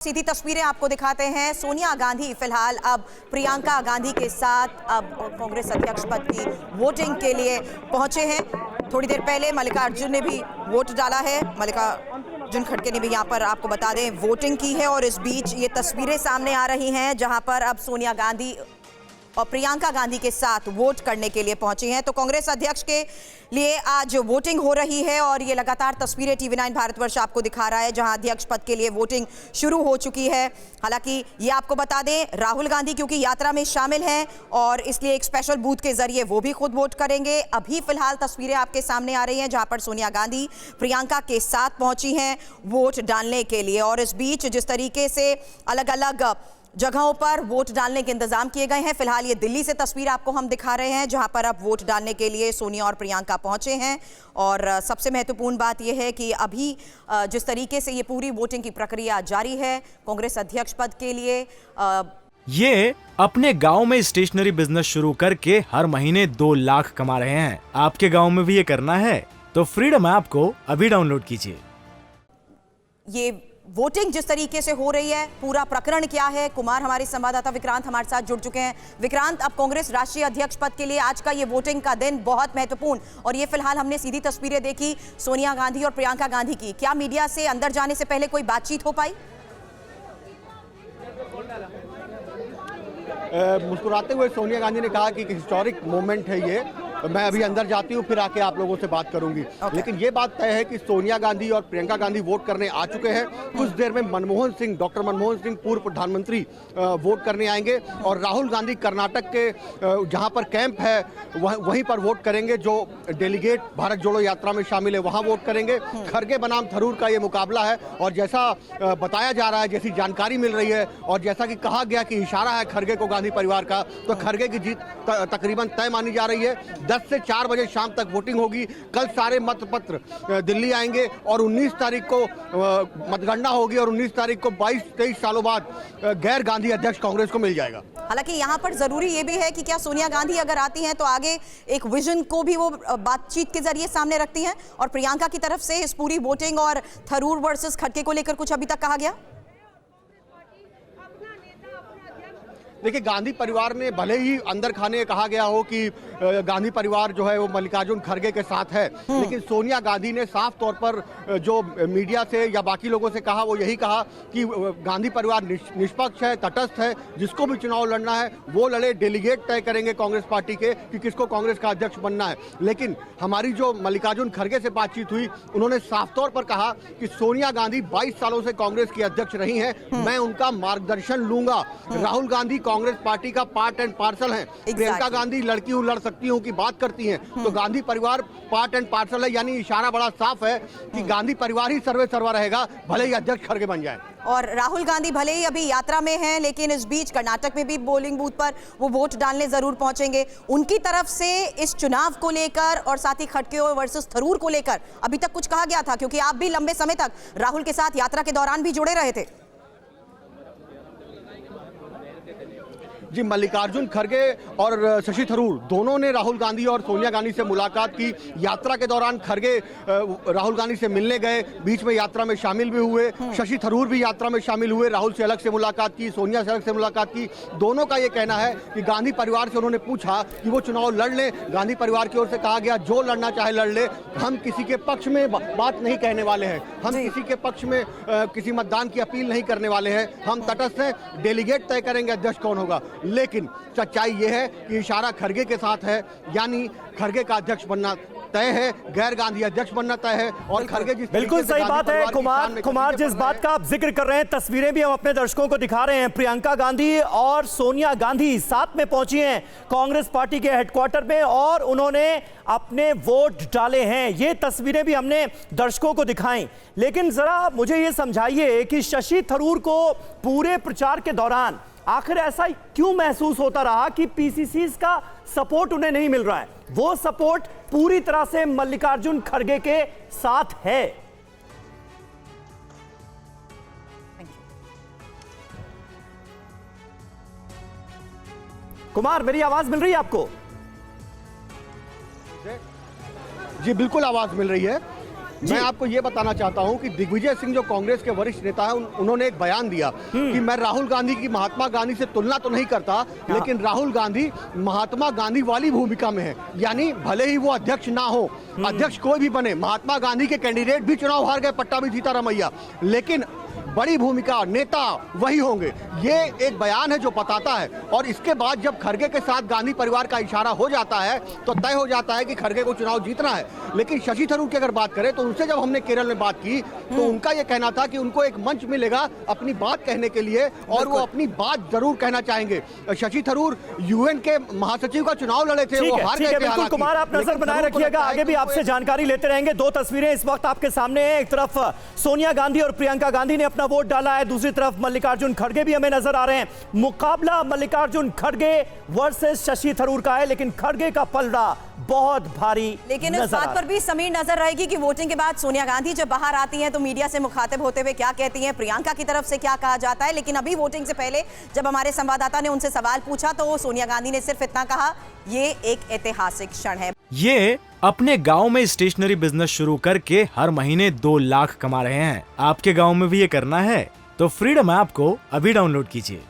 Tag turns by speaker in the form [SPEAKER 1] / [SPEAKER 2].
[SPEAKER 1] सीधी तस्वीरें आपको दिखाते हैं। सोनिया गांधी फिलहाल अब प्रियंका गांधी के साथ अब कांग्रेस अध्यक्ष पद की वोटिंग के लिए पहुंचे हैं। थोड़ी देर पहले मल्लिकार्जुन ने भी वोट डाला है। मल्लिकार्जुन खड़गे ने भी यहां पर आपको बता दें वोटिंग की है। और इस बीच ये तस्वीरें सामने आ रही हैं जहां पर अब सोनिया गांधी और प्रियंका गांधी के साथ वोट करने के लिए पहुंची हैं। तो कांग्रेस अध्यक्ष के लिए आज वोटिंग हो रही है और ये लगातार तस्वीरें टीवी9 भारतवर्ष आपको दिखा रहा है जहां अध्यक्ष पद के लिए वोटिंग शुरू हो चुकी है। हालांकि ये आपको बता दें राहुल गांधी क्योंकि यात्रा में शामिल हैं और इसलिए एक स्पेशल बूथ के जरिए वो भी खुद वोट करेंगे। अभी फिलहाल तस्वीरें आपके सामने आ रही हैं जहां पर सोनिया गांधी प्रियंका के साथ पहुंची हैं वोट डालने के लिए। और इस बीच जिस तरीके से अलग अलग जगहों पर वोट डालने के इंतजाम किए गए हैं, फिलहाल ये दिल्ली से तस्वीर आपको हम दिखा रहे हैं जहां पर अब वोट डालने के लिए सोनिया और प्रियंका पहुंचे हैं। और सबसे महत्वपूर्ण बात यह है कि अभी जिस तरीके से ये पूरी वोटिंग की प्रक्रिया जारी है कांग्रेस अध्यक्ष पद के लिए
[SPEAKER 2] ये अपने गांव में स्टेशनरी बिजनेस शुरू करके हर महीने 2 लाख कमा रहे हैं। आपके गांव में भी ये करना है तो फ्रीडम ऐप को अभी डाउनलोड कीजिए।
[SPEAKER 1] ये वोटिंग जिस तरीके से हो रही है पूरा प्रकरण क्या है, कुमार हमारे संवाददाता विक्रांत हमारे साथ जुड़ चुके हैं। विक्रांत, अब कांग्रेस राष्ट्रीय अध्यक्ष पद के लिए आज का ये वोटिंग का दिन बहुत महत्वपूर्ण और ये फिलहाल हमने सीधी तस्वीरें देखी सोनिया गांधी और प्रियंका गांधी की। क्या मीडिया से अंदर जाने से पहले कोई बातचीत हो पाई?
[SPEAKER 3] मुस्कुराते हुए सोनिया गांधी ने कहा कि हिस्टोरिक मोमेंट है ये, मैं अभी अंदर जाती हूँ फिर आके आप लोगों से बात करूंगी। लेकिन ये बात तय है कि सोनिया गांधी और प्रियंका गांधी वोट करने आ चुके हैं। कुछ देर में मनमोहन सिंह, डॉक्टर मनमोहन सिंह पूर्व प्रधानमंत्री वोट करने आएंगे और राहुल गांधी कर्नाटक के जहां पर कैंप है वहीं पर वोट करेंगे। जो डेलीगेट भारत जोड़ो यात्रा में शामिल है वहां वोट करेंगे। खड़गे बनाम थरूर का ये मुकाबला है और जैसा बताया जा रहा है, जैसी जानकारी मिल रही है और जैसा कि कहा गया कि इशारा है खड़गे को गांधी परिवार का, तो खड़गे की जीत तकरीबन तय मानी जा रही है। 10 से 4 बजे शाम तक वोटिंग होगी। कल सारे मतपत्र दिल्ली आएंगे और 19 तारीख को मतगणना होगी और 19 तारीख को 22-23 सालों बाद गैर गांधी अध्यक्ष कांग्रेस को मिल जाएगा।
[SPEAKER 1] हालांकि यहाँ पर जरूरी ये भी है कि क्या सोनिया गांधी अगर आती हैं तो आगे एक विजन को भी वो बातचीत के जरिए सामने रखती हैं और प्रियंका की तरफ से इस पूरी वोटिंग और थरूर वर्सेस खड़गे को लेकर कुछ अभी तक कहा गया?
[SPEAKER 3] देखिए, गांधी परिवार ने भले ही अंदर खाने कहा गया हो कि गांधी परिवार जो है वो मल्लिकार्जुन खड़गे के साथ है, लेकिन सोनिया गांधी ने साफ तौर पर जो मीडिया से या बाकी लोगों से कहा वो यही कहा कि गांधी परिवार निष्पक्ष है, तटस्थ है, जिसको भी चुनाव लड़ना है वो लड़े। डेलीगेट तय करेंगे कांग्रेस पार्टी के कि किसको कांग्रेस का अध्यक्ष बनना है। लेकिन हमारी जो मल्लिकार्जुन खड़गे से बातचीत हुई उन्होंने साफ तौर पर कहा कि सोनिया गांधी 22 सालों से कांग्रेस की अध्यक्ष रही हैं, मैं उनका मार्गदर्शन लूंगा। राहुल गांधी कांग्रेस पार्टी का पार्ट एंड पार्सल है। प्रियंका गांधी लड़की हूं, लड़ सकती हूं की बात करती हैं, तो गांधी परिवार पार्ट एंड पार्सल है। यानी इशारा बड़ा साफ है कि गांधी परिवार ही सर्वे सर्वा रहेगा, भले ही अध्यक्ष खड़गे बन जाए।
[SPEAKER 1] और राहुल गांधी भले ही अभी यात्रा में हैं, लेकिन इस बीच कर्नाटक में भी पोलिंग बूथ पर वो वोट डालने जरूर पहुंचेंगे। उनकी तरफ से इस चुनाव को लेकर और साथ ही खड़गे वर्सेस थरूर को लेकर अभी तक कुछ कहा गया था? क्योंकि आप भी लंबे समय तक राहुल के साथ यात्रा के दौरान भी जुड़े रहे थे।
[SPEAKER 3] जी, मल्लिकार्जुन खड़गे और शशि थरूर दोनों ने राहुल गांधी और सोनिया गांधी से मुलाकात की। यात्रा के दौरान खड़गे राहुल गांधी से मिलने गए, बीच में यात्रा में शामिल भी हुए। शशि थरूर भी यात्रा में शामिल हुए, राहुल से अलग से मुलाकात की, सोनिया से अलग से मुलाकात की। दोनों का ये कहना है कि गांधी परिवार से उन्होंने पूछा कि वो चुनाव लड़ लें। गांधी परिवार की ओर से कहा गया जो लड़ना चाहे लड़ ले, हम किसी के पक्ष में बात नहीं कहने वाले हैं, हम किसी के पक्ष में किसी मतदान की अपील नहीं करने वाले हैं, हम तटस्थ हैं। डेलीगेट तय करेंगे अध्यक्ष कौन होगा। लेकिन सच्चाई यह है कि इशारा खड़गे के साथ है, यानी खड़गे का अध्यक्ष बनना तय है, गैर गांधी अध्यक्ष बनना तय है। और खड़गे जिस
[SPEAKER 4] बिल्कुल सही बात है कुमार जिस बात का आप जिक्र कर रहे हैं, तस्वीरें भी हम अपने दर्शकों को दिखा रहे हैं। प्रियंका गांधी और सोनिया गांधी साथ में पहुंची हैं कांग्रेस पार्टी के हेडक्वार्टर में और उन्होंने अपने वोट डाले हैं। ये तस्वीरें भी हमने दर्शकों को दिखाई। लेकिन जरा मुझे ये समझाइए कि शशि थरूर को पूरे प्रचार के दौरान आखिर ऐसा क्यों महसूस होता रहा कि पीसीसीज का सपोर्ट उन्हें नहीं मिल रहा है? वो सपोर्ट पूरी तरह से मल्लिकार्जुन खड़गे के साथ है। कुमार, मेरी आवाज मिल रही है आपको?
[SPEAKER 3] जी बिल्कुल आवाज मिल रही है। मैं आपको ये बताना चाहता हूं कि दिग्विजय सिंह जो कांग्रेस के वरिष्ठ नेता है उन्होंने एक बयान दिया कि मैं राहुल गांधी की महात्मा गांधी से तुलना तो नहीं करता, लेकिन राहुल गांधी महात्मा गांधी वाली भूमिका में है। यानी भले ही वो अध्यक्ष ना हो, अध्यक्ष कोई भी बने, महात्मा गांधी के कैंडिडेट भी चुनाव हार गए, पट्टा भी जीता रमैया, लेकिन बड़ी भूमिका नेता वही होंगे। ये एक बयान है जो बताता है। और इसके बाद जब खड़गे के साथ गांधी परिवार का इशारा हो जाता है तो तय हो जाता है कि खड़गे को चुनाव जीतना है। लेकिन शशि थरूर की अगर बात करें तो उनसे जब हमने केरल में बात की तो उनका यह कहना था कि उनको एक मंच मिलेगा अपनी बात कहने के लिए और वो अपनी बात जरूर कहना चाहेंगे। शशि थरूर यूएन के महासचिव का चुनाव लड़े थे, वो हार गए थे।
[SPEAKER 4] बिल्कुल कुमार, आप नजर बनाए रखिएगा, आगे भी आपसे जानकारी लेते रहेंगे। दो तस्वीरें इस वक्त आपके सामने हैं। एक तरफ सोनिया गांधी और प्रियंका गांधी ने अपना वोट डाला है, दूसरी तरफ मल्लिकार्जुन खड़गे भी हमें नजर आ रहे हैं। मुकाबला मल्लिकार्जुन खड़गे वर्सेस शशि थरूर का है, लेकिन खड़गे का पलड़ा बहुत भारी।
[SPEAKER 1] लेकिन इस बात पर भी समीर नजर रहेगी कि वोटिंग के बाद सोनिया गांधी जब बाहर आती हैं तो मीडिया से मुखातिब होते हुए क्या कहती हैं, प्रियंका की तरफ से क्या कहा जाता है। लेकिन अभी वोटिंग से पहले जब हमारे संवाददाता ने उनसे सवाल पूछा तो सोनिया गांधी ने सिर्फ इतना कहा, ये एक ऐतिहासिक क्षण है।
[SPEAKER 2] ये अपने गांव में स्टेशनरी बिजनेस शुरू करके हर महीने 2 लाख कमा रहे हैं। आपके गांव में भी ये करना है तो फ्रीडम ऐप को अभी डाउनलोड कीजिए।